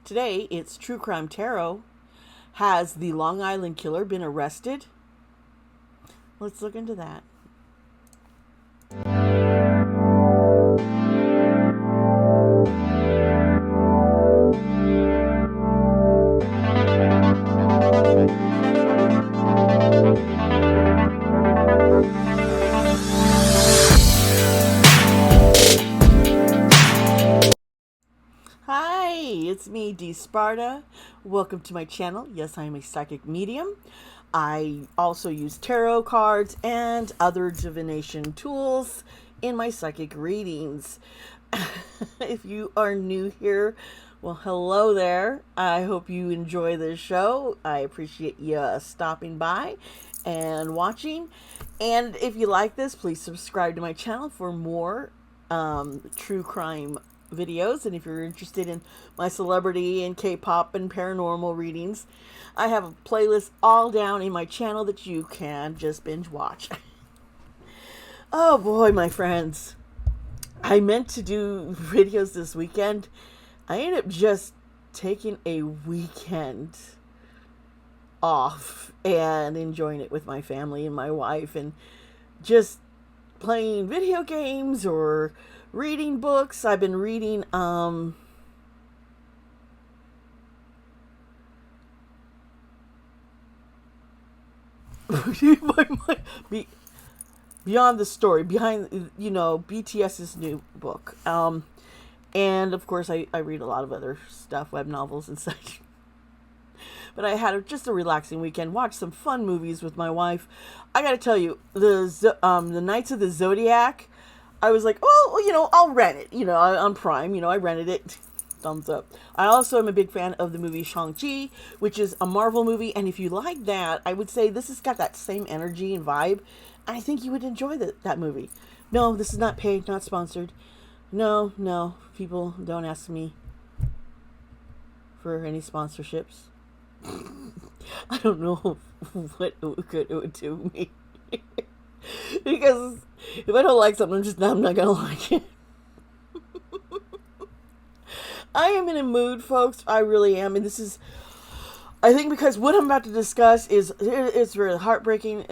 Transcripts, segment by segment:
Today, it's True Crime Tarot. Has the Long Island killer been arrested? Let's look into that. Hi, it's me, Dee Sparta. Welcome to my channel. Yes, I am a psychic medium. I also use tarot cards and other divination tools in my psychic readings. If you are new here, well, hello there. I hope you enjoy this show. I appreciate you stopping by and watching. And if you like this, please subscribe to my channel for more true crime videos. And if you're interested in my celebrity and K-pop and paranormal readings, I have a playlist all down in my channel that you can just binge watch. Oh boy, my friends, I meant to do videos this weekend. I ended up just taking a weekend off and enjoying it with my family and my wife and just playing video games or reading books. I've been reading Beyond the Story, behind, BTS's new book. And of course I read a lot of other stuff, web novels and such. But I had just a relaxing weekend, watched some fun movies with my wife. I gotta tell you, the Knights of the Zodiac, I was like, oh, I'll rent it, on Prime, I rented it. Thumbs up. I also am a big fan of the movie Shang-Chi, which is a Marvel movie, and if you like that, I would say this has got that same energy and vibe. I think you would enjoy that movie. No, this is not paid, not sponsored. No, people don't ask me for any sponsorships. I don't know what it would do me. Because if I don't like something, I'm not gonna like it. I am in a mood, folks. I really am, and I think because what I'm about to discuss it's really heartbreaking.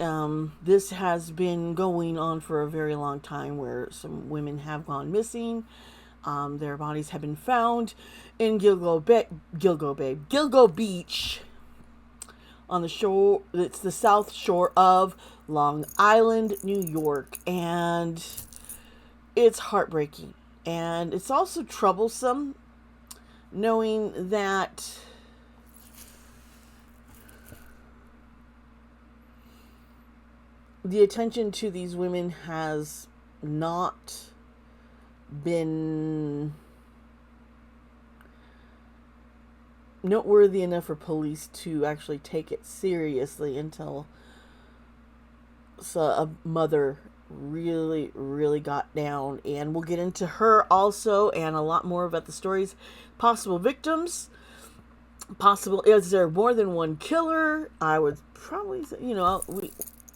This has been going on for a very long time, where some women have gone missing. Their bodies have been found in Gilgo Beach, on the shore. It's the South Shore of Long Island, New York, and it's heartbreaking, and it's also troublesome, knowing that the attention to these women has not been noteworthy enough for police to actually take it seriously until a mother really got down. And we'll get into her also, and a lot more about the stories, possible victims, is there more than one killer? I would probably say,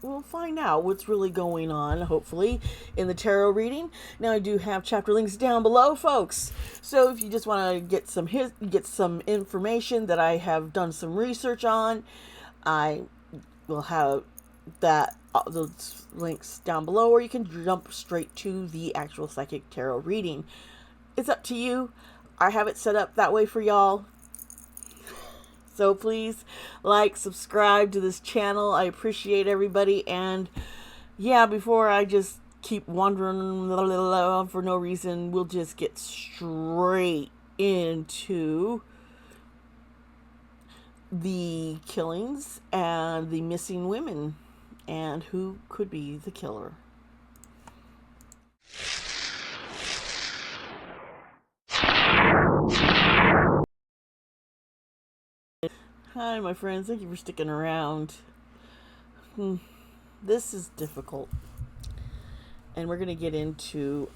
we'll find out what's really going on, hopefully, in the tarot reading. Now, I do have chapter links down below, folks. So if you just want to get some information that I have done some research on, I will have those links down below, or you can jump straight to the actual psychic tarot reading. It's up to you. I have it set up that way for y'all. So please subscribe to this channel. I appreciate everybody. And yeah, before I just keep wandering for no reason, we'll just get straight into the killings and the missing women and who could be the killer. Hi, my friends. Thank you for sticking around. This is difficult. And we're going to get into...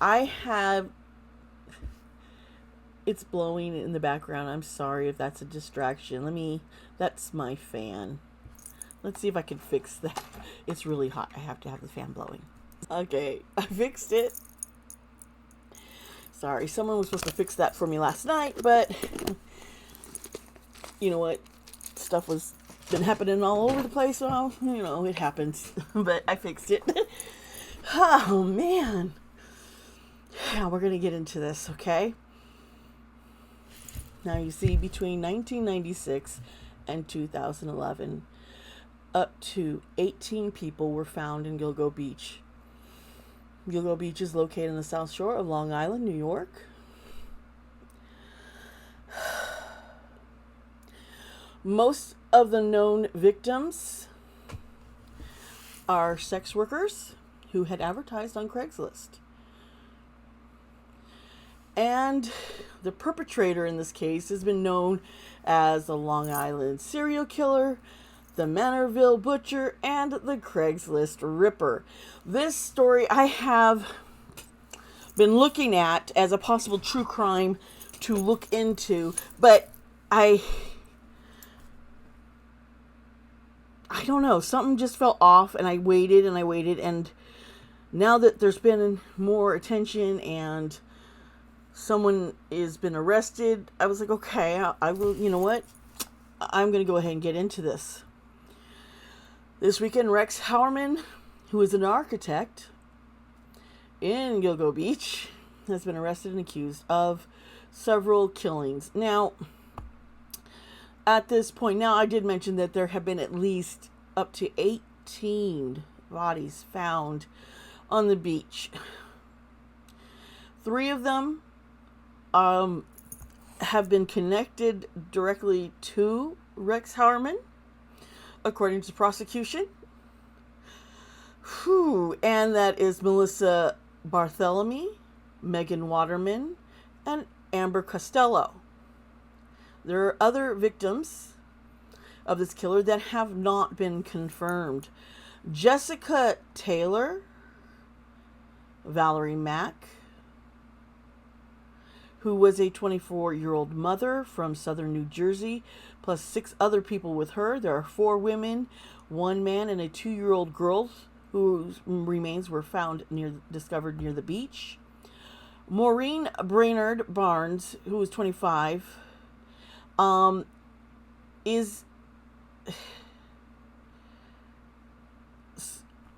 It's blowing in the background. I'm sorry if that's a distraction. That's my fan. Let's see if I can fix that. It's really hot. I have to have the fan blowing. Okay, I fixed it. Sorry, someone was supposed to fix that for me last night, but you know what, stuff was been happening all over the place. Well, it happens, but I fixed it. Oh man. Now we're gonna get into this, okay? Now you see, between 1996 and 2011, up to 18 people were found in Gilgo Beach. Gilgo Beach is located on the South Shore of Long Island, New York. Most of the known victims are sex workers who had advertised on Craigslist. And the perpetrator in this case has been known as the Long Island serial killer, the Manorville butcher, and the Craigslist ripper. This story I have been looking at as a possible true crime to look into, but I don't know, something just fell off, and I waited, and now that there's been more attention and someone has been arrested, I was like, okay, I will, you know what? I'm going to go ahead and get into this. This weekend, Rex Heuermann, who is an architect in Gilgo Beach, has been arrested and accused of several killings. Now, at this point, now I did mention that there have been at least up to 18 bodies found on the beach. 3 of them have been connected directly to Rex Heuermann, according to the prosecution. And that is Melissa Bartholomew, Megan Waterman, and Amber Costello. There are other victims of this killer that have not been confirmed. Jessica Taylor, Valerie Mack, who was a 24-year-old mother from southern New Jersey, plus 6 other people with her. There are 4 women, 1 man, and a 2-year-old girl whose remains were discovered near the beach. Maureen Brainerd Barnes, who was 25, is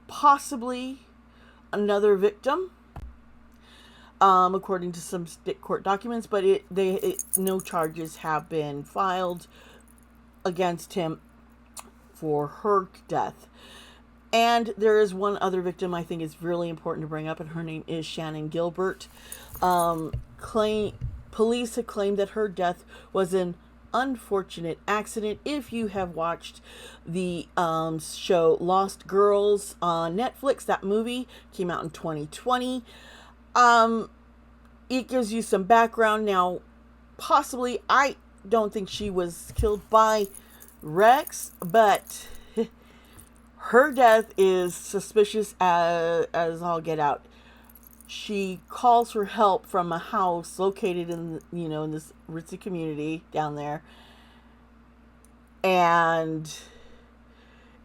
possibly another victim, according to some state court documents, but no charges have been filed against him for her death. And there is one other victim I think is really important to bring up, and her name is Shannon Gilbert. Police have claimed that her death was an unfortunate accident. If you have watched the show Lost Girls on Netflix, that movie came out in 2020. It gives you some background. Now, possibly, I don't think she was killed by Rex, but her death is suspicious as all get out. She calls for help from a house located in this ritzy community down there, and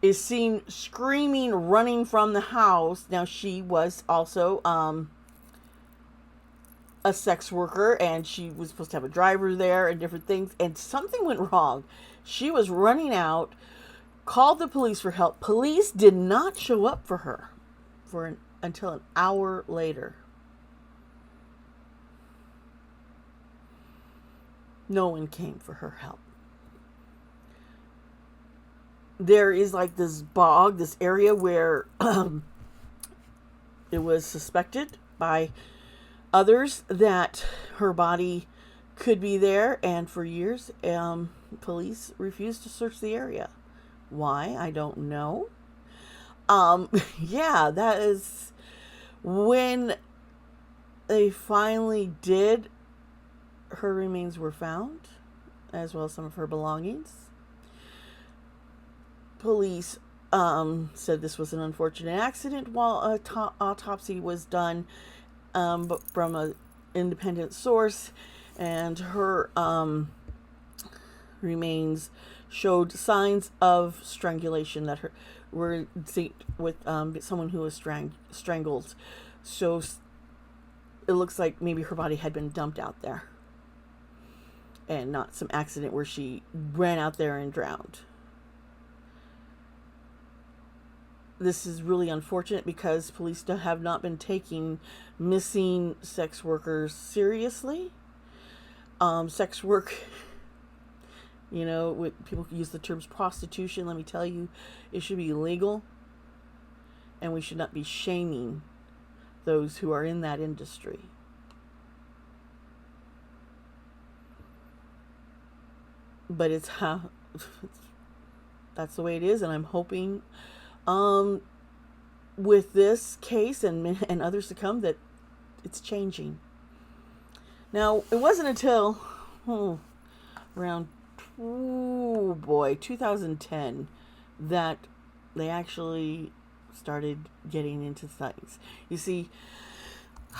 is seen screaming, running from the house. Now, she was also a sex worker, and she was supposed to have a driver there and different things, and something went wrong. She was running out, called the police for help. Police did not show up for her until an hour later. No one came for her help. There is like this bog, this area where it was suspected by others that her body could be there, and for years police refused to search the area. Why? I don't know. Yeah, that is when they finally did. Her remains were found, as well as some of her belongings. Police said this was an unfortunate accident, while a autopsy was done but from an independent source, and her remains showed signs of strangulation that were seen with someone who was strangled. So it looks like maybe her body had been dumped out there. and not some accident where she ran out there and drowned. This is really unfortunate because police have not been taking missing sex workers seriously. Sex work, people use the terms prostitution. Let me tell you, it should be illegal, and we should not be shaming those who are in that industry. But that's the way it is, and I'm hoping with this case and others to come that it's changing. Now, it wasn't until around 2010 that they actually started getting into things. You see,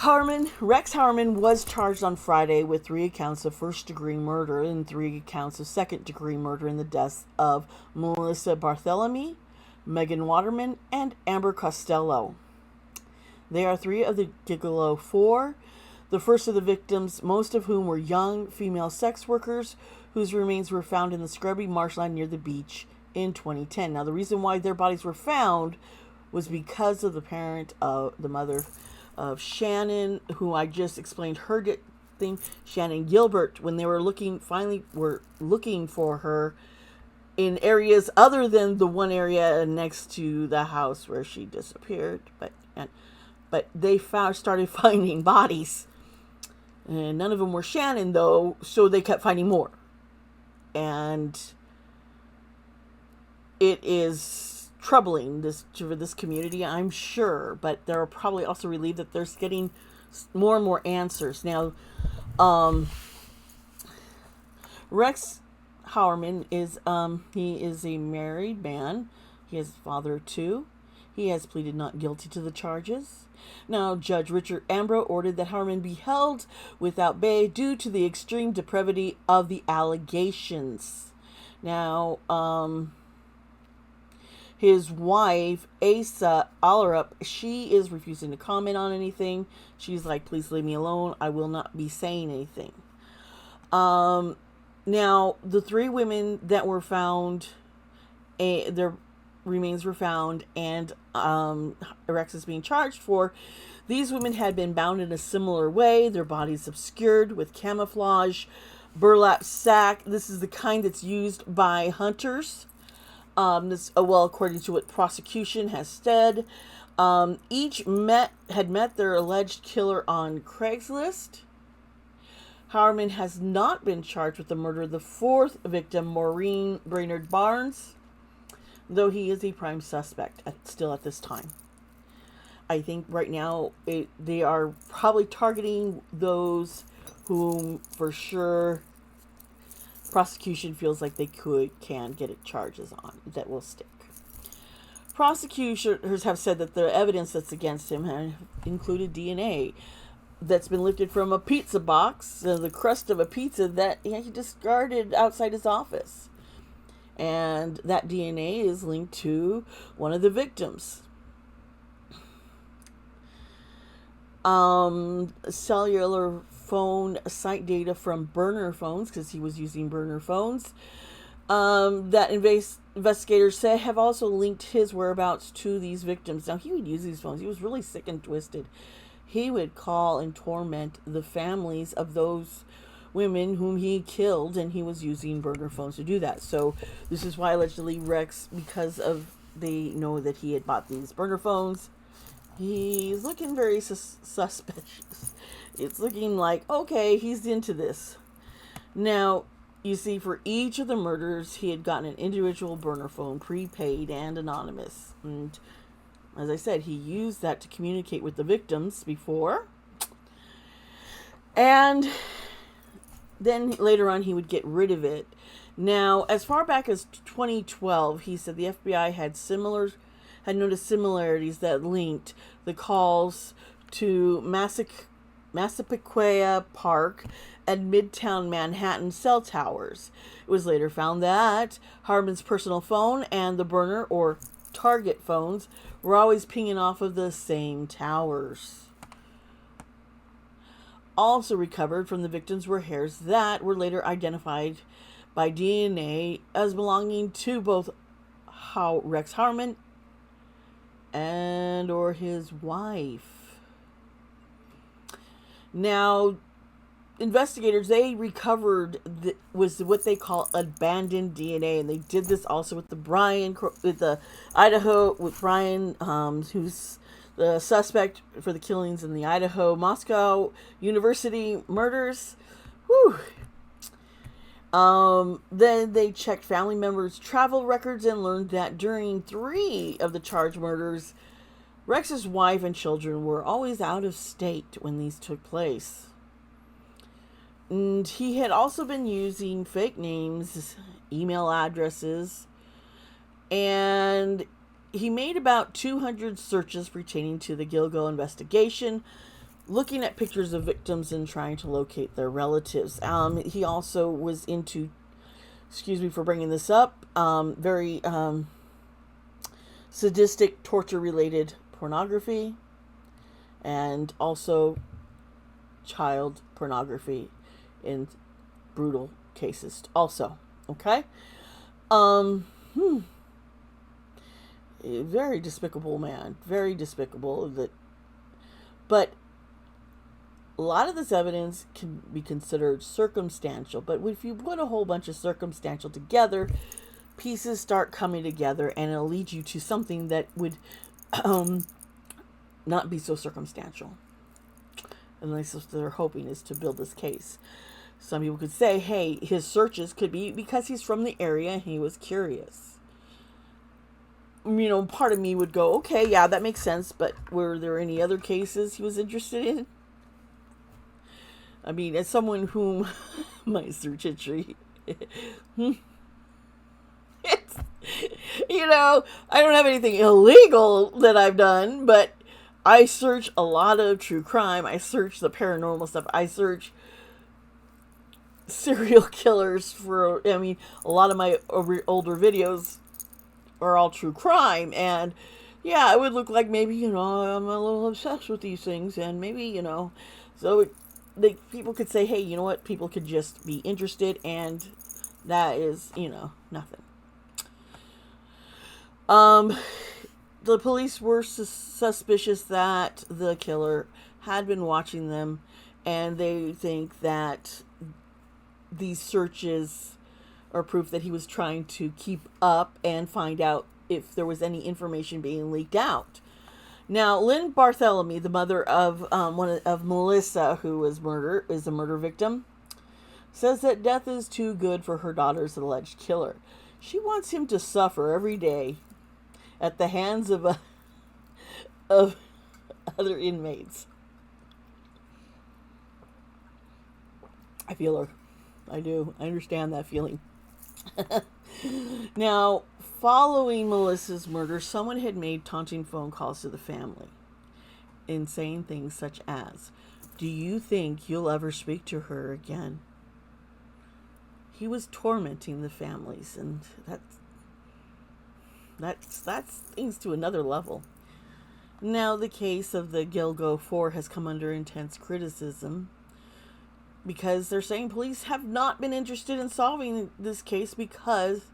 Rex Heuermann was charged on Friday with 3 accounts of first-degree murder and 3 accounts of second-degree murder in the deaths of Melissa Barthelemy, Megan Waterman, and Amber Costello. They are 3 of the Gigolo 4. The first of the victims, most of whom were young female sex workers, whose remains were found in the scrubby marshland near the beach in 2010. Now, the reason why their bodies were found was because of the mother of Shannon, who I just explained her thing, Shannon Gilbert, when they were looking for her in areas other than the one area next to the house where she disappeared. But they started finding bodies. And none of them were Shannon, though, so they kept finding more. And it is troubling for this community, I'm sure. But they're probably also relieved that they're getting more and more answers. Now, Rex Heuermann is a married man. He is a father of 2. He has pleaded not guilty to the charges. Now, Judge Richard Ambrose ordered that Heuermann be held without bail due to the extreme depravity of the allegations. Now, his wife, Asa Allerup, she is refusing to comment on anything. She's like, please leave me alone. I will not be saying anything. Now, the 3 women that were found, their remains were found, and Rex is being charged for. These women had been bound in a similar way, their bodies obscured with camouflage, burlap sack. This is the kind that's used by hunters. According to what prosecution has said, each had met their alleged killer on Craigslist. Heuermann has not been charged with the murder of the 4th victim, Maureen Brainerd Barnes, though he is a prime suspect still at this time. I think right now they are probably targeting those whom for sure prosecution feels like they can get charges on that will stick. Prosecutors have said that the evidence that's against him has included DNA that's been lifted from a pizza box, the crust of a pizza that he discarded outside his office. And that DNA is linked to one of the victims. Cellular phone site data from burner phones, because he was using burner phones, that investigators say have also linked his whereabouts to these victims. Now, he would use these phones. He was really sick and twisted. He would call and torment the families of those women whom he killed, and he was using burner phones to do that. So this is why allegedly Rex, because they know that he had bought these burner phones, he's looking very suspicious. It's looking like, okay, he's into this. Now, you see, for each of the murders, he had gotten an individual burner phone, prepaid and anonymous. And as I said, he used that to communicate with the victims before. And then later on, he would get rid of it. Now, as far back as 2012, he said the FBI had noticed similarities that linked the calls to Massapequa Park and Midtown Manhattan cell towers. It was later found that Heuermann's personal phone and the burner or target phones were always pinging off of the same towers. also recovered from the victims were hairs that were later identified by DNA as belonging to both Rex Heuermann and or his wife. Now, investigators, they recovered was what they call abandoned DNA, and they did this also with the Idaho, with Brian, who's the suspect for the killings in the Idaho Moscow University murders. Whew. Then they checked family members' travel records and learned that during 3 of the charged murders, Rex's wife and children were always out of state when these took place. And he had also been using fake names, email addresses, and he made about 200 searches pertaining to the Gilgo investigation, looking at pictures of victims and trying to locate their relatives. He also was into, excuse me for bringing this up, very sadistic, torture-related pornography, and also child pornography in brutal cases also. Okay? A very despicable man. Very despicable. But a lot of this evidence can be considered circumstantial. But if you put a whole bunch of circumstantial together, pieces start coming together, and it'll lead you to something that would not be so circumstantial. And that's what they're hoping is to build this case. Some people could say, hey, his searches could be because he's from the area and he was curious. You know, part of me would go, okay, yeah, that makes sense, but were there any other cases he was interested in? I mean, as someone whom my search history, it's, you know, I don't have anything illegal that I've done, but I search a lot of true crime. I search the paranormal stuff. I search serial killers for, I mean, a lot of my older videos are all true crime. And yeah, it would look like maybe, you know, I'm a little obsessed with these things. And maybe, you know, so people could say, hey, you know what? People could just be interested. And that is, you know, nothing. The police were suspicious that the killer had been watching them, and they think that these searches are proof that he was trying to keep up and find out if there was any information being leaked out. Now, Lynn Bartholomew, the mother of of Melissa, who is a murder victim, says that death is too good for her daughter's alleged killer. She wants him to suffer every day at the hands of other inmates. I feel her. I do. I understand that feeling. Now, following Melissa's murder, someone had made taunting phone calls to the family and saying things such as, "Do you think you'll ever speak to her again?" He was tormenting the families, and that's things to another level. Now, the case of the Gilgo 4 has come under intense criticism because they're saying police have not been interested in solving this case because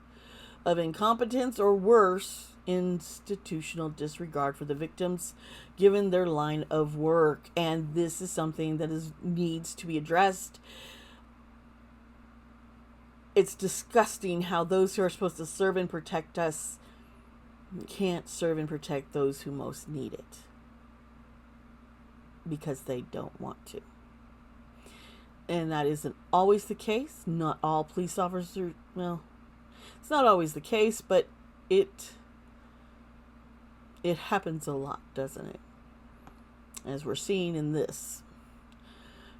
of incompetence or worse, institutional disregard for the victims given their line of work. And this is something that needs to be addressed. It's disgusting how those who are supposed to serve and protect us can't serve and protect those who most need it because they don't want to. And that isn't always the case. Not all police officers, well, it's not always the case, but it happens a lot, doesn't it? As we're seeing in this.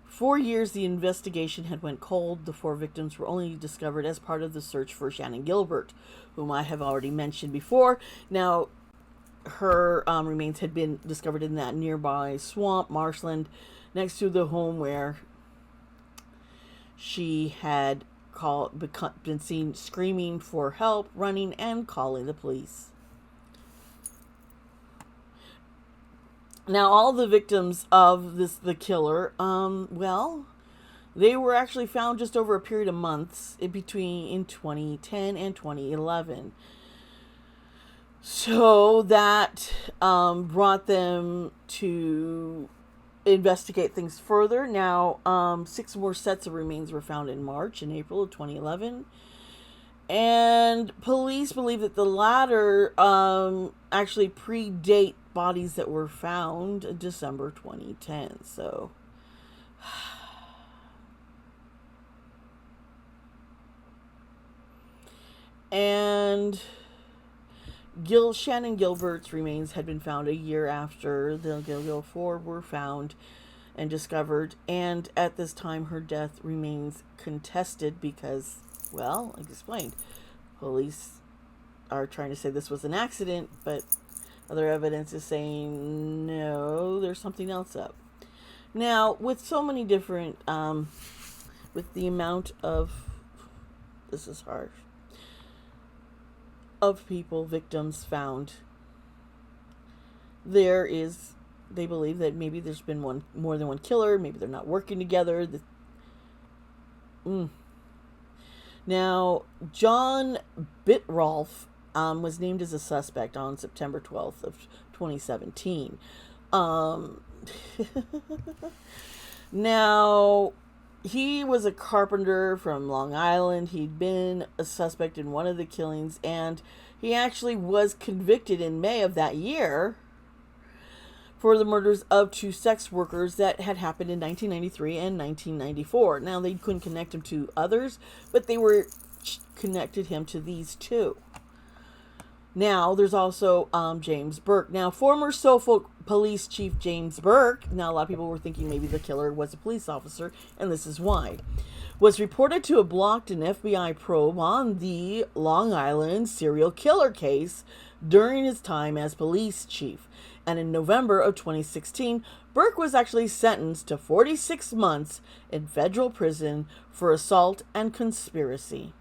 4 years the investigation had went cold. The 4 victims were only discovered as part of the search for Shannon Gilbert, whom I have already mentioned before. Now, her remains had been discovered in that nearby swamp, marshland, next to the home where she had been seen screaming for help, running, and calling the police. Now, all the victims of the killer, well, they were actually found just over a period of months in 2010 and 2011. So that brought them to investigate things further. Now, 6 more sets of remains were found in March and April of 2011. And police believe that the latter actually predate bodies that were found in December 2010. So, and Shannon Gilbert's remains had been found a year after the Gilgil 4 were found and discovered, and at this time her death remains contested because, well, like explained, police are trying to say this was an accident, but other evidence is saying no, there's something else up. Now, with so many different, with the amount of, this is harsh, of people, victims found, they believe that maybe there's been more than one killer, maybe they're not working together. Now, John Bitrolf was named as a suspect on September 12th of 2017. Now, he was a carpenter from Long Island. He'd been a suspect in one of the killings, and he actually was convicted in May of that year for the murders of 2 sex workers that had happened in 1993 and 1994. Now, they couldn't connect him to others, but they were connected him to these 2. Now, there's also James Burke. Now, former Suffolk Police Chief James Burke, now a lot of people were thinking maybe the killer was a police officer, and this is why, was reported to have blocked an FBI probe on the Long Island serial killer case during his time as police chief. And in November of 2016, Burke was actually sentenced to 46 months in federal prison for assault and conspiracy.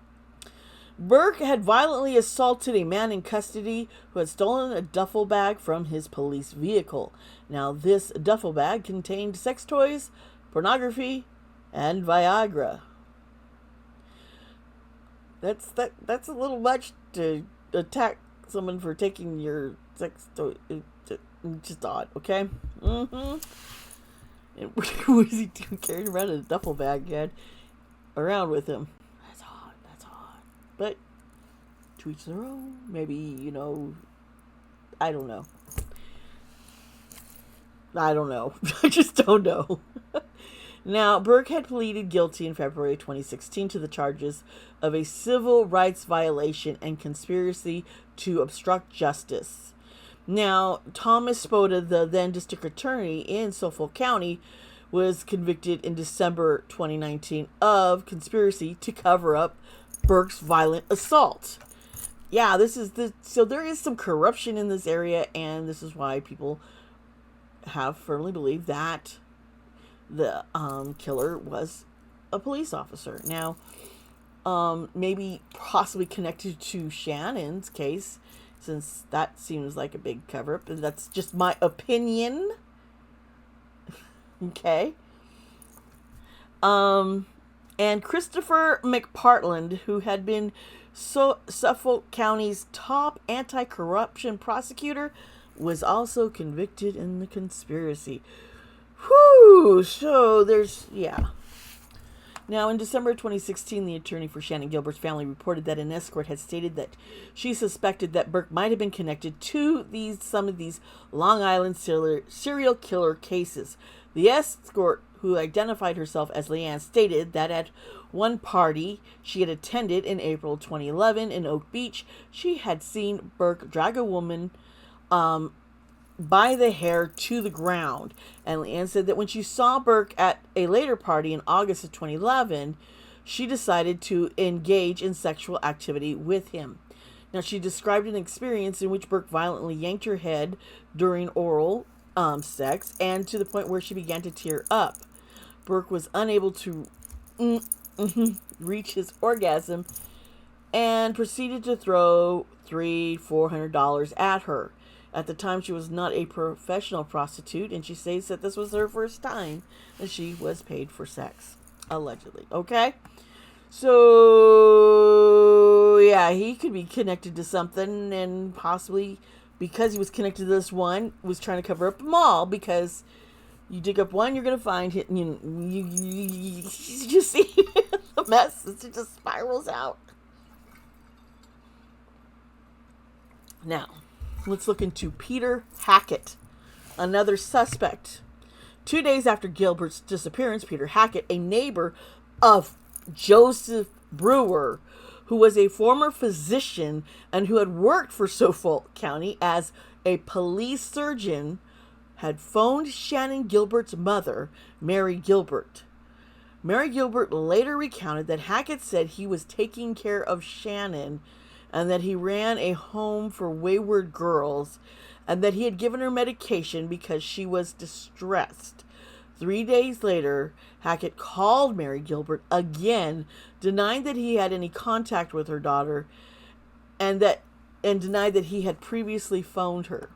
Burke had violently assaulted a man in custody who had stolen a duffel bag from his police vehicle. Now, this duffel bag contained sex toys, pornography, and Viagra. That's a little much to attack someone for taking your sex toy. Just odd, okay? And what was he doing, carrying around a duffel bag he had around with him? That's odd. But to each their own. Maybe, I don't know. I just don't know. Now, Burke had pleaded guilty in February 2016 to the charges of a civil rights violation and conspiracy to obstruct justice. Now, Thomas Sparta, the then district attorney in Suffolk County, was convicted in December 2019 of conspiracy to cover up Burke's violent assault. Yeah, so there is some corruption in this area, and this is why people have firmly believed that the killer was a police officer. Now, maybe possibly connected to Shannon's case, since that seems like a big cover-up, and that's just my opinion. Okay. And Christopher McPartland, who had been Suffolk County's top anti-corruption prosecutor, was also convicted in the conspiracy. Whew! So yeah. Now, in December 2016, the attorney for Shannon Gilbert's family reported that an escort had stated that she suspected that Burke might have been connected to some of these Long Island serial killer cases. The escort, who identified herself as Leanne, stated that at one party she had attended in April 2011 in Oak Beach, she had seen Burke drag a woman by the hair to the ground. And Leanne said that when she saw Burke at a later party in August of 2011, she decided to engage in sexual activity with him. Now, she described an experience in which Burke violently yanked her head during oral sex, and to the point where she began to tear up. Burke was unable to reach his orgasm and proceeded to throw $400 at her. At the time, she was not a professional prostitute, and she says that this was her first time that she was paid for sex, allegedly. Okay? So, yeah, he could be connected to something, and possibly because he was connected to this one, was trying to cover up them all, because you dig up one, you're going to find it, and you just see the mess. It just spirals out. Now, let's look into Peter Hackett, another suspect. 2 days after Gilbert's disappearance, Peter Hackett, a neighbor of Joseph Brewer, who was a former physician and who had worked for Suffolk County as a police surgeon, had phoned Shannon Gilbert's mother, Mary Gilbert. Mary Gilbert later recounted that Hackett said he was taking care of Shannon and that he ran a home for wayward girls and that he had given her medication because she was distressed. 3 days later, Hackett called Mary Gilbert again, denying that he had any contact with her daughter and denied that he had previously phoned her.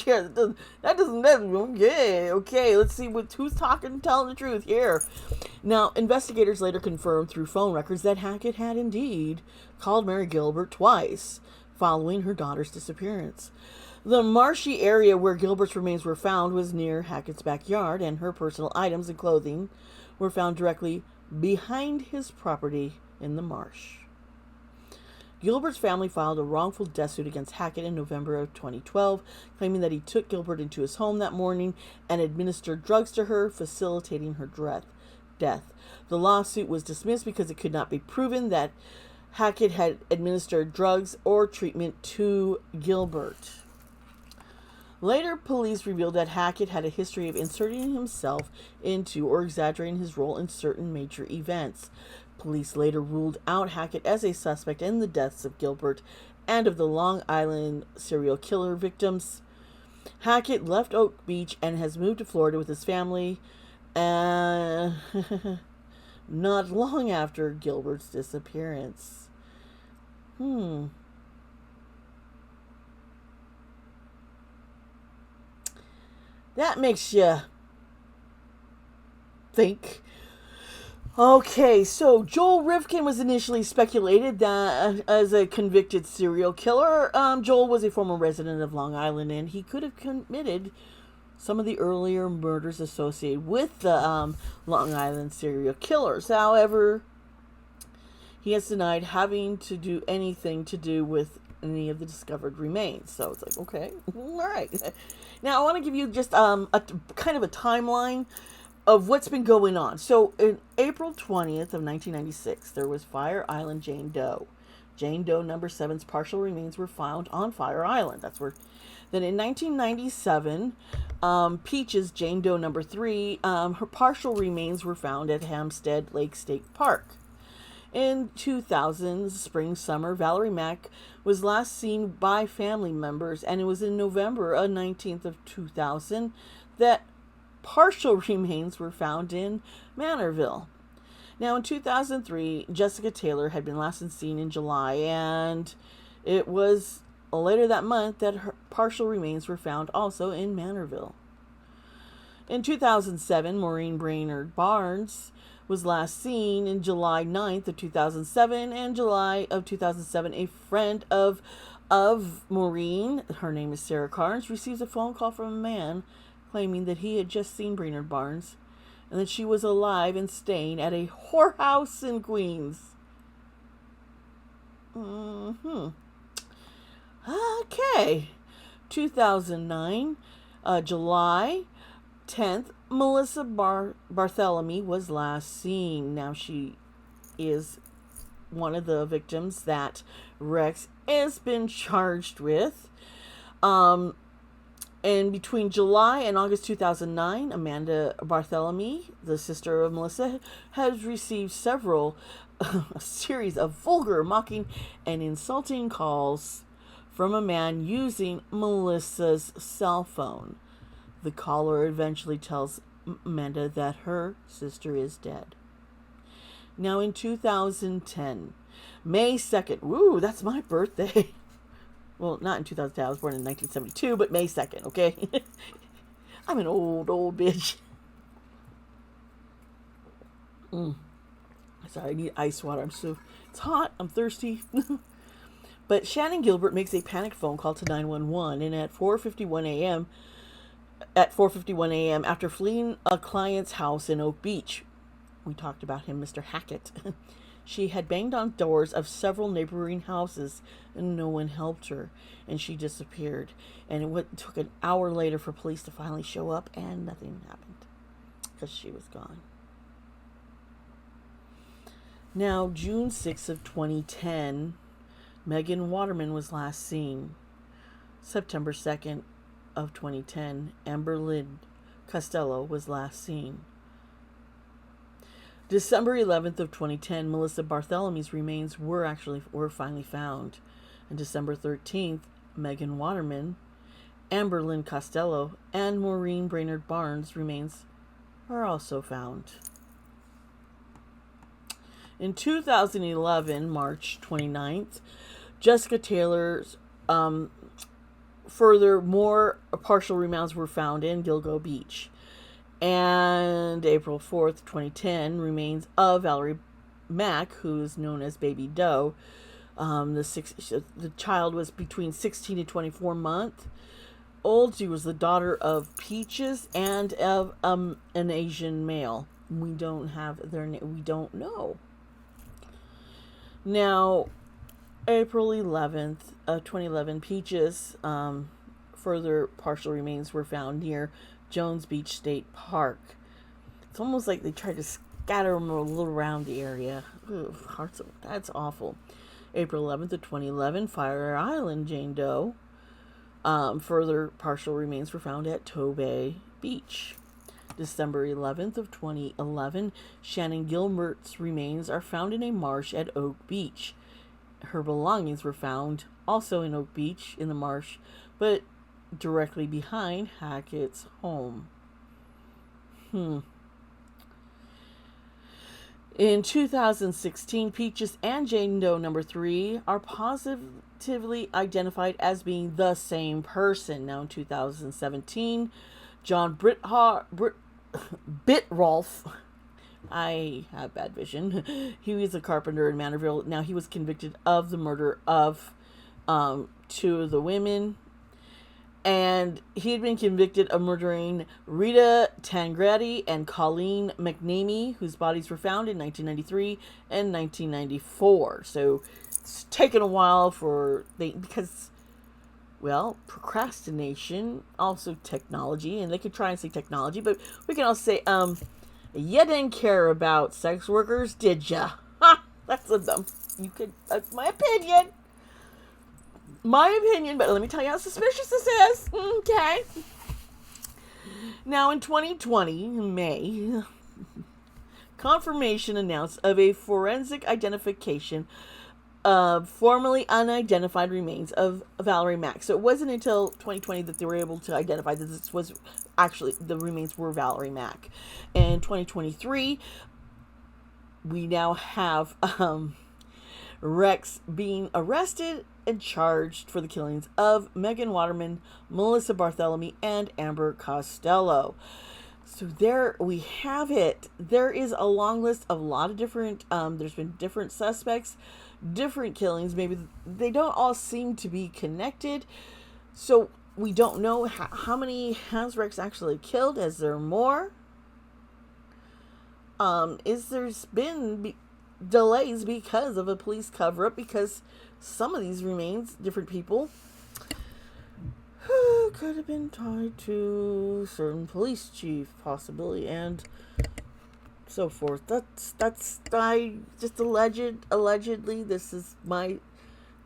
Yeah, that doesn't okay, let's see who's talking and telling the truth here. Now, investigators later confirmed through phone records that Hackett had indeed called Mary Gilbert twice following her daughter's disappearance. The marshy area where Gilbert's remains were found was near Hackett's backyard, and her personal items and clothing were found directly behind his property in the marsh. Gilbert's family filed a wrongful death suit against Hackett in November of 2012, claiming that he took Gilbert into his home that morning and administered drugs to her, facilitating her death. The lawsuit was dismissed because it could not be proven that Hackett had administered drugs or treatment to Gilbert. Later, police revealed that Hackett had a history of inserting himself into or exaggerating his role in certain major events. Police later ruled out Hackett as a suspect in the deaths of Gilbert and of the Long Island serial killer victims. Hackett left Oak Beach and has moved to Florida with his family not long after Gilbert's disappearance. That makes you think. Okay, so Joel Rifkin was initially speculated that as a convicted serial killer. Joel was a former resident of Long Island, and he could have committed some of the earlier murders associated with the Long Island serial killers. However, he has denied having to do anything to do with any of the discovered remains. So it's like, okay, all right. Now I want to give you just a kind of a timeline of what's been going on. So in April 20th of 1996, there was Fire Island Jane Doe. Jane Doe number 7's partial remains were found on Fire Island. That's where. Then in 1997, Peaches Jane Doe number 3, her partial remains were found at Hampstead Lake State Park. In 2000, spring summer, Valerie Mack was last seen by family members, and it was in November 19th of 2000 that partial remains were found in Manorville. Now, in 2003, Jessica Taylor had been last seen in July, and it was later that month that her partial remains were found also in Manorville. In 2007, Maureen Brainerd Barnes was last seen in July 9th of 2007, and July of 2007, a friend of Maureen, her name is Sarah Carnes, receives a phone call from a man claiming that he had just seen Brainerd Barnes and that she was alive and staying at a whorehouse in Queens. Okay. 2009, July 10th, Melissa Bartholomew was last seen. Now, she is one of the victims that Rex has been charged with. And between July and August 2009, Amanda Bartholomew, the sister of Melissa, has received a series of vulgar, mocking, and insulting calls from a man using Melissa's cell phone. The caller eventually tells Amanda that her sister is dead. Now in 2010, May 2nd, woo, that's my birthday. Well, not in 2010. I was born in 1972, but May 2nd, okay? I'm an old bitch. Sorry, I need ice water. It's hot. I'm thirsty. But Shannon Gilbert makes a panic phone call to 911, and at 4:51 a.m. after fleeing a client's house in Oak Beach, we talked about him, Mr. Hackett. She had banged on doors of several neighboring houses, and no one helped her, and she disappeared. And it took an hour later for police to finally show up, and nothing happened because she was gone. Now, June 6th of 2010, Megan Waterman was last seen. September 2nd of 2010, Amber Lynn Costello was last seen. December 11th of 2010, Melissa Barthelomew's remains were finally found. And December 13th, Megan Waterman, Amber Lynn Costello, and Maureen Brainerd Barnes' remains are also found. In 2011, March 29th, Jessica Taylor's more partial remains were found in Gilgo Beach. And April 4th, 2010, remains of Valerie Mack, who is known as Baby Doe. The child was between 16 and 24 months old. She was the daughter of Peaches and of an Asian male. We don't have their name. We don't know. Now, April 11th, 2011, Peaches, further partial remains were found near Jones Beach State Park. It's almost like they tried to scatter them a little around the area. Ugh, that's awful. April 11th of 2011, Fire Island Jane Doe. Further partial remains were found at Tobay Beach. December 11th of 2011, Shannon Gilbert's remains are found in a marsh at Oak Beach. Her belongings were found also in Oak Beach in the marsh, but directly behind Hackett's home. In 2016, Peaches and Jane Doe number 3 are positively identified as being the same person. Now in 2017, John Bitrolf, I have bad vision. He was a carpenter in Manorville. Now he was convicted of the murder of 2 of the women. And he had been convicted of murdering Rita Tangradi and Colleen McNamee, whose bodies were found in 1993 and 1994. So it's taken a while because procrastination, also technology, and they could try and say technology, but we can also say, you didn't care about sex workers, did ya? Ha! That's that's my opinion. But let me tell you how suspicious this is. Okay. Now in 2020, May, confirmation announced of a forensic identification of formerly unidentified remains of Valerie Mack. So it wasn't until 2020 that they were able to identify that this was actually, the remains were Valerie Mack. In 2023, we now have Rex being arrested and charged for the killings of Megan Waterman, Melissa Bartholomew, and Amber Costello. So there we have it. There is a long list of a lot of different, there's been different suspects, different killings. Maybe they don't all seem to be connected. So we don't know how many has Rex actually killed. Is there more? There's been delays because of a police cover-up, because some of these remains, different people, could have been tied to certain police chief, possibly, and so forth. Allegedly, this is my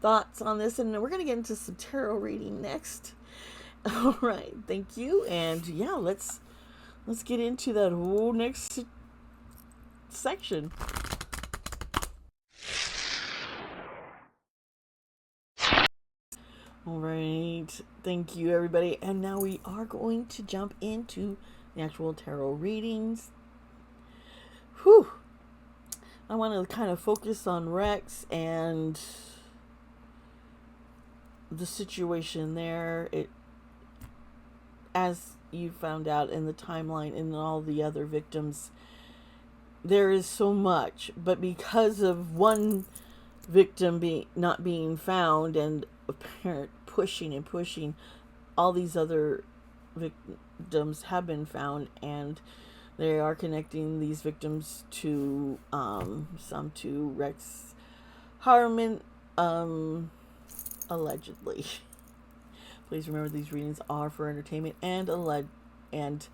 thoughts on this, and we're going to get into some tarot reading next. All right, thank you, and yeah, let's get into that whole next section. All right, thank you, everybody. And now we are going to jump into the actual tarot readings. Whew. I want to kind of focus on Rex and the situation there, it, as you found out in the timeline and all the other victims, there is so much, but because of one victim not being found and apparent pushing and pushing, all these other victims have been found, and they are connecting these victims to some to Rex Heuermann, allegedly. Please remember these readings are for entertainment and and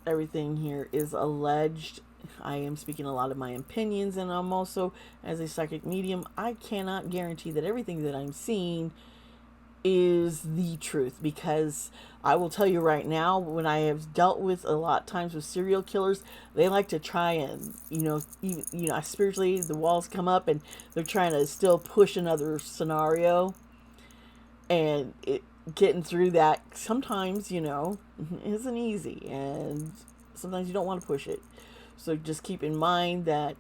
everything here is alleged. I am speaking a lot of my opinions, and I'm also, as a psychic medium, I cannot guarantee that everything that I'm seeing is the truth, because I will tell you right now, when I have dealt with a lot of times with serial killers, they like to try and, even, spiritually, the walls come up and they're trying to still push another scenario, and getting through that sometimes, isn't easy, and sometimes you don't want to push it. So just keep in mind that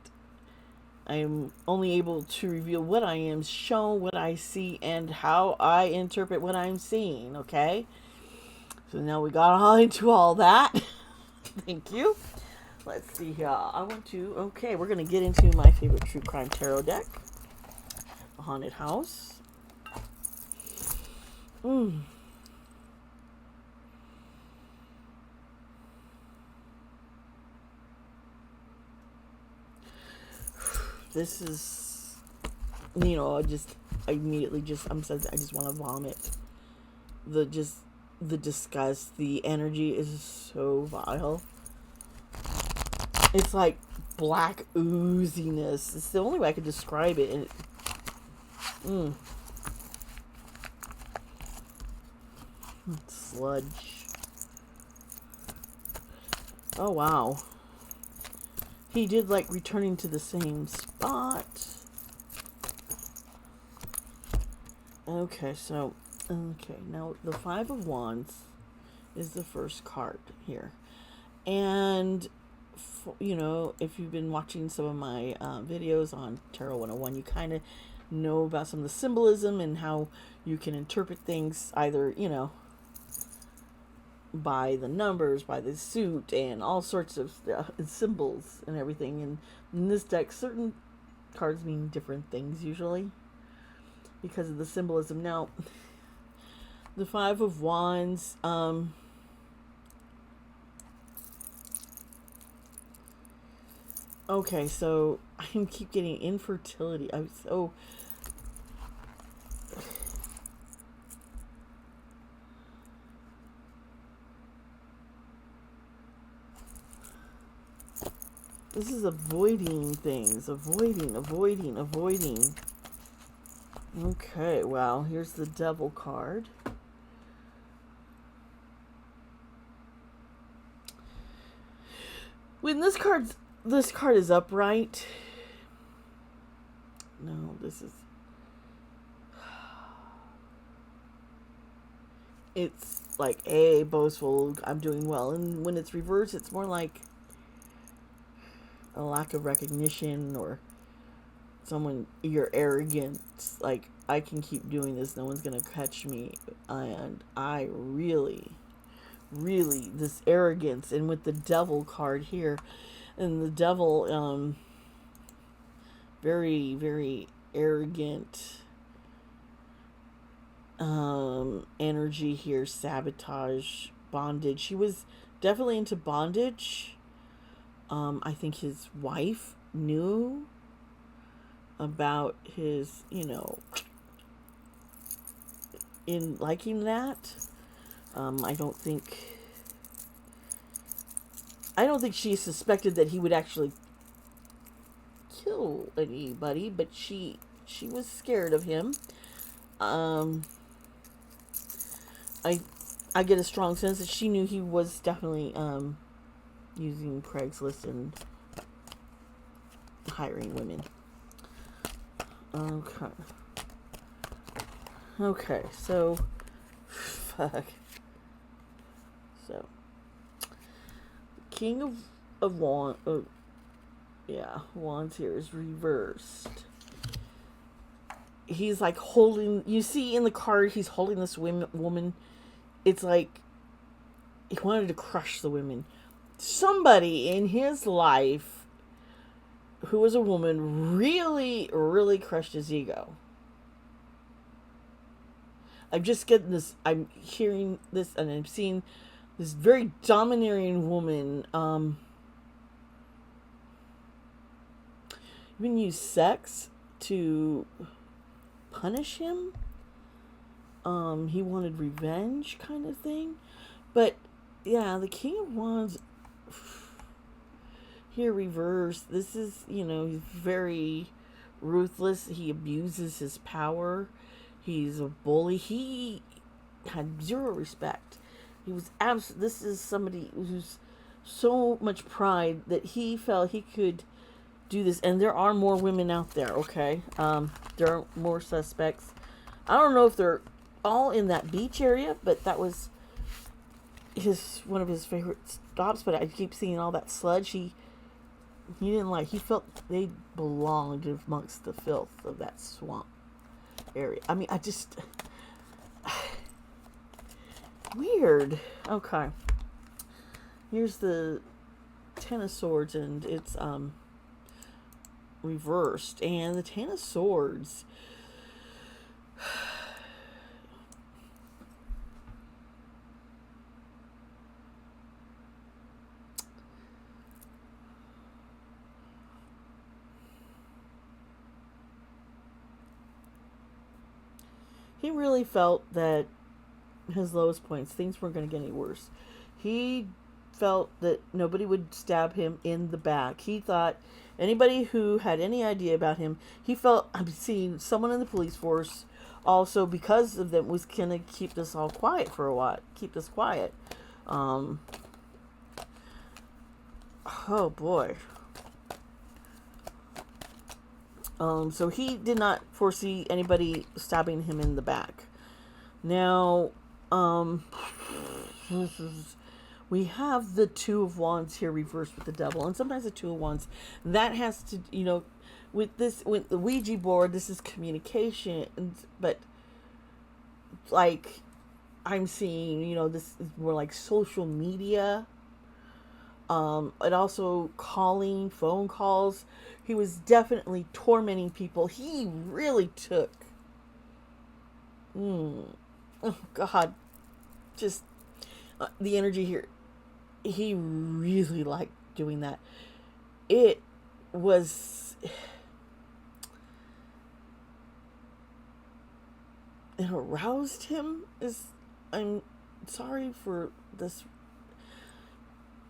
I'm only able to reveal what I am shown, what I see, and how I interpret what I'm seeing, okay? So now we got all into all that. Thank you. Let's see here. Okay, we're going to get into my favorite true crime tarot deck, the Haunted House. This is, I immediately I just want to vomit. The disgust, the energy is so vile. It's like black ooziness. It's the only way I could describe it. And sludge. Oh wow. He did like returning to the same spot. Okay, now the Five of Wands is the first card here. And, if you've been watching some of my videos on Tarot 101, you kind of know about some of the symbolism and how you can interpret things either, by the numbers, by the suit, and all sorts of symbols and everything. And in this deck, certain cards mean different things usually because of the symbolism. Now, the Five of Wands, okay, so I keep getting infertility. This is avoiding things. Avoiding. Okay, well, here's the Devil card. When this card is upright. No, this is... It's like, boastful, I'm doing well. And when it's reversed, it's more like a lack of recognition, or you're arrogant, like, I can keep doing this, no one's gonna catch me. And I really, this arrogance, and with the Devil card here, and the Devil, very, very arrogant energy here, sabotage, bondage. She was definitely into bondage. I think his wife knew about his, in liking that. I don't think she suspected that he would actually kill anybody, but she was scared of him. I get a strong sense that she knew he was definitely using Craigslist and hiring women. Okay, so fuck. So King of Wands, Wands here is reversed. he's like holding, you see in the card, he's holding this woman. It's like he wanted to crush the women. Somebody in his life who was a woman really, really crushed his ego. I'm just getting this, I'm hearing this, and I'm seeing this very domineering woman even use sex to punish him. He wanted revenge kind of thing. But yeah, the King of Wands here reversed. This is, he's very ruthless. He abuses his power. He's a bully. He had zero respect. He was this is somebody who's so much pride that he felt he could do this. And there are more women out there, okay? There are more suspects. I don't know if they're all in that beach area, but that was one of his favorite stops. But I keep seeing all that sludge. He didn't like. He felt they belonged amongst the filth of that swamp area. I mean, I just weird. Okay, here's the Ten of Swords, and it's reversed. And the Ten of Swords, he really felt that his lowest points, things weren't going to get any worse. He felt that nobody would stab him in the back. He thought anybody who had any idea about him, he felt, I'm seeing someone in the police force also, because of them, was going to keep this all quiet for a while. Keep this quiet. Oh boy. So he did not foresee anybody stabbing him in the back. Now, we have the Two of Wands here reversed with the Devil, and sometimes the Two of Wands, that has to, with the Ouija board, this is communication, but like I'm seeing, this is more like social media. And also calling, phone calls. He was definitely tormenting people. He really took, oh God, just the energy here. He really liked doing that. It aroused him. I'm sorry for this,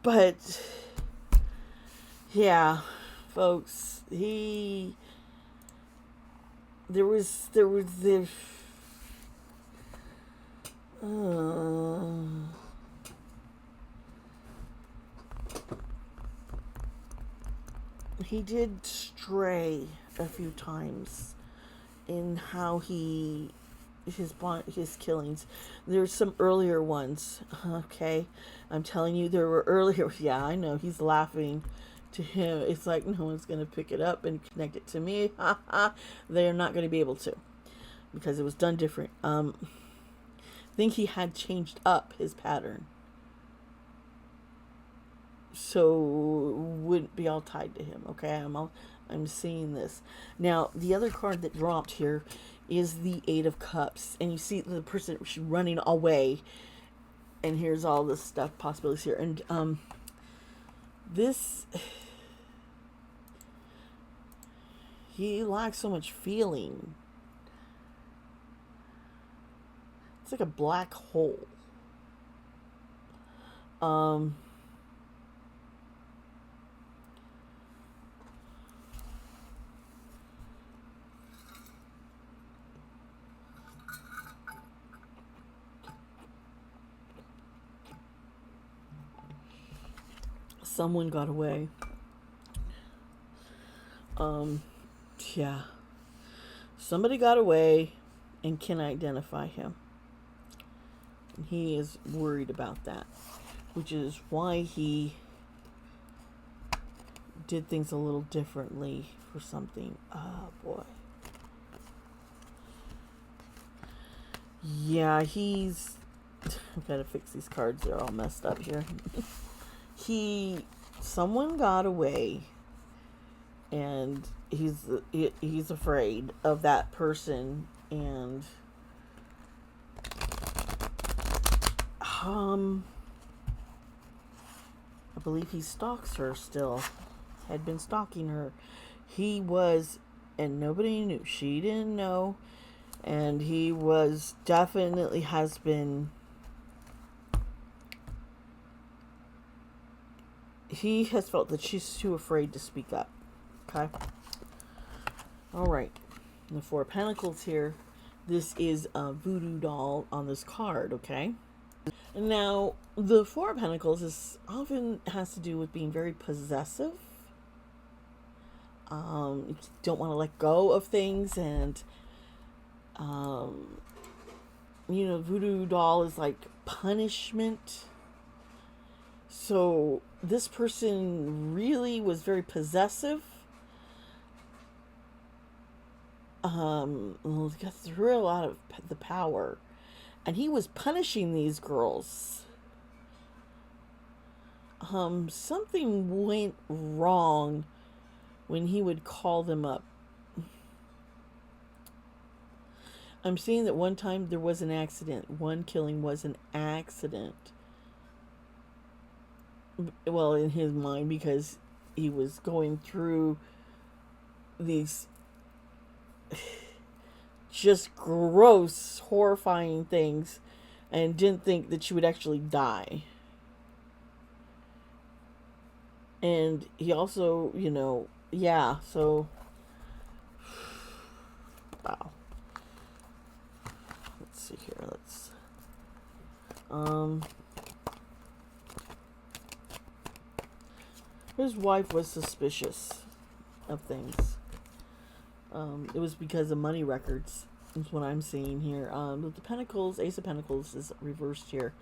but yeah, folks, there was the he did stray a few times in how his killings. There's some earlier ones, okay? I'm telling you, there were earlier. Yeah, I know. He's laughing to him. It's like no one's going to pick it up and connect it to me. They're not going to be able to, because it was done different. I think he had changed up his pattern, so wouldn't be all tied to him. Okay, I'm seeing this now. The other card that dropped here is the Eight of Cups, and you see the person running away, and here's all this stuff, possibilities here, and this, he lacks so much feeling. It's like a black hole. Someone got away. Yeah. Somebody got away and can identify him. And he is worried about that, which is why he did things a little differently for something. Oh boy. Yeah, he's... I've got to fix these cards. They're all messed up here. Someone got away, and he's afraid of that person, and I believe he stalks her still. Had been stalking her. He was, and nobody knew. She didn't know, and he was definitely has been. He has felt that she's too afraid to speak up. Okay. All right. The Four of Pentacles here. This is a voodoo doll on this card. Okay. Now, the Four of Pentacles often has to do with being very possessive. You don't want to let go of things, and voodoo doll is like punishment. So this person really was very possessive. Got through a lot of the power, and he was punishing these girls. Something went wrong when he would call them up. I'm seeing that one time there was an accident. One killing was an accident. Well, in his mind, because he was going through these just gross, horrifying things, and didn't think that she would actually die. And he also, so wow. Let's see here. His wife was suspicious of things. It was because of money records, is what I'm seeing here. With the Pentacles, Ace of Pentacles is reversed here.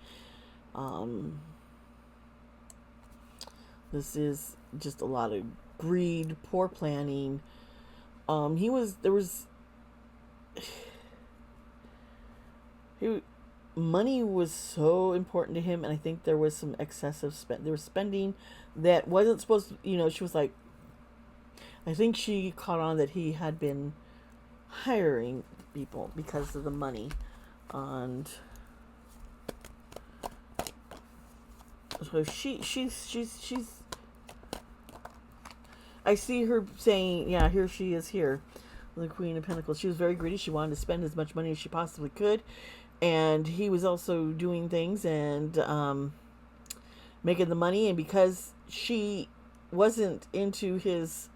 This is just a lot of greed, poor planning. Money was so important to him, and I think there was some excessive there was spending that wasn't supposed to, she was like, I think she caught on that he had been hiring people because of the money. And so she's I see her saying, yeah, here she is here, the Queen of Pentacles. She was very greedy. She wanted to spend as much money as she possibly could. And he was also doing things and making the money. And because she wasn't into his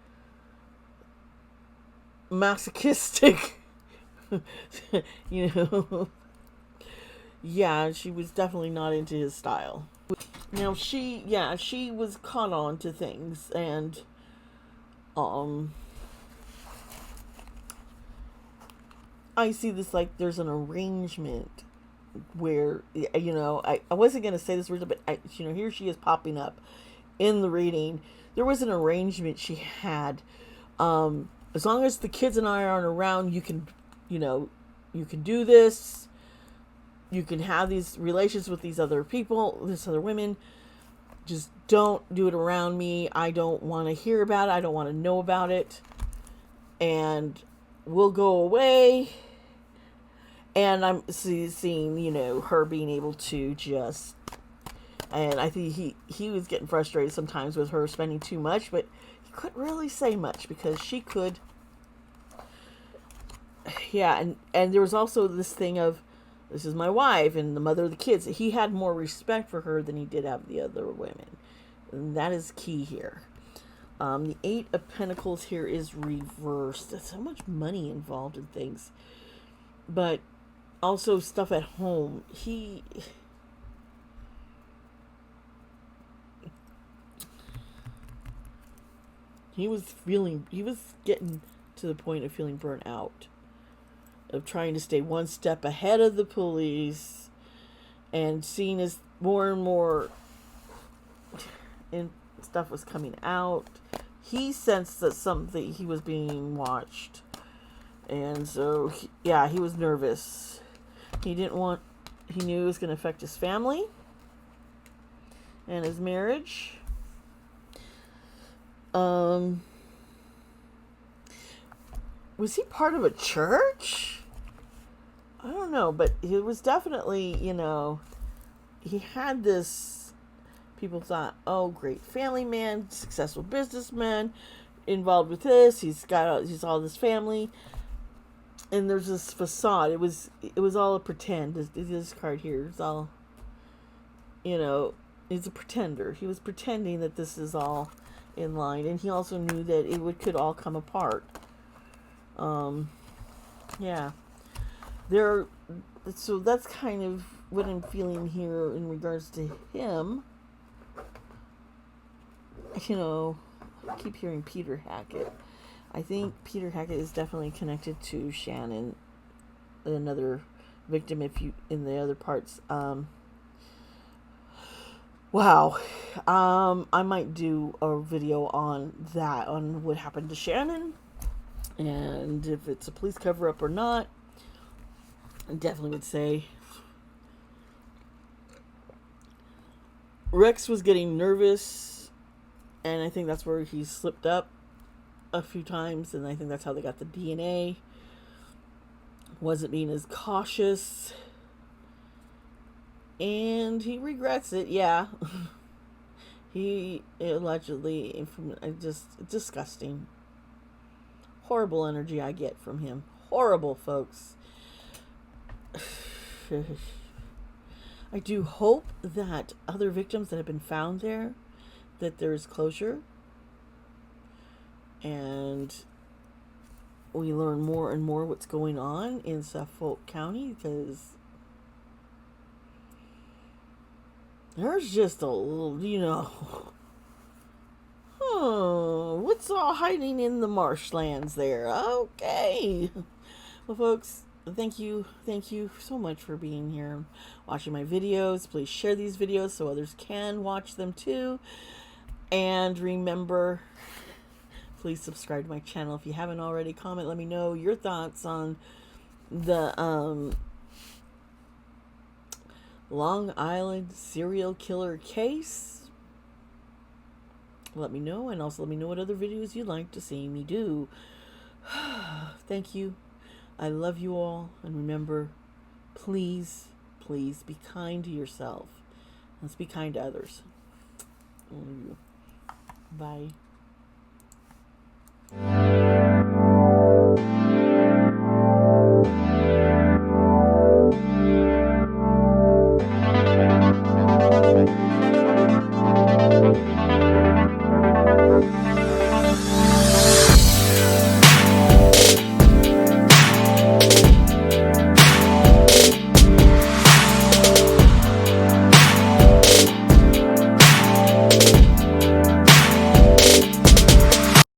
masochistic, yeah, she was definitely not into his style. Now she was caught on to things, and I see this like there's an arrangement where, I wasn't going to say this word, but here she is popping up in the reading. There was an arrangement she had. As long as the kids and I aren't around, you can do this. You can have these relations with these other people, these other women. Just don't do it around me. I don't want to hear about it. I don't want to know about it. And we'll go away. And I'm seeing, her being able to just, and I think he was getting frustrated sometimes with her spending too much, but he couldn't really say much because she could. Yeah, and there was also this thing of, this is my wife and the mother of the kids. He had more respect for her than he did have the other women. And that is key here. The Eight of Pentacles here is reversed. There's so much money involved in things. But also stuff at home. He was getting to the point of feeling burnt out. Of trying to stay one step ahead of the police, and seeing as more and more stuff was coming out, he sensed that he was being watched, and so he was nervous. He didn't want, he knew it was going to affect his family and his marriage. Was he part of a church? I don't know, but he was definitely, you know, he had this, people thought, oh, great family man, successful businessman, involved with this, he's all this family, and there's this facade. It was all a pretend. This card here is all, you know, he's a pretender. He was pretending that this is all in line, and he also knew that could all come apart. Yeah, so that's kind of what I'm feeling here in regards to him. You know, I keep hearing Peter Hackett. I think Peter Hackett is definitely connected to Shannon, another victim. If you in the other parts, wow, I might do a video on that, on what happened to Shannon, and if it's a police cover-up or not. I definitely would say Rex was getting nervous, and I think that's where he slipped up a few times, and I think that's how they got the DNA. Wasn't being as cautious, and he regrets it. Yeah. He allegedly, just disgusting, horrible energy I get from him. Horrible, folks. I do hope that other victims that have been found there, that there is closure, and we learn more and more what's going on in Suffolk County, because there's just a little, you know, what's all hiding in the marshlands there? Okay. Well, folks, thank you so much for being here, watching my videos. Please share these videos so others can watch them too. And remember, please subscribe to my channel if you haven't already. Comment, let me know your thoughts on the Long Island serial killer case. Let me know, and also let me know what other videos you'd like to see me do. Thank you. I love you all, and remember, please be kind to yourself. Let's be kind to others. Bye.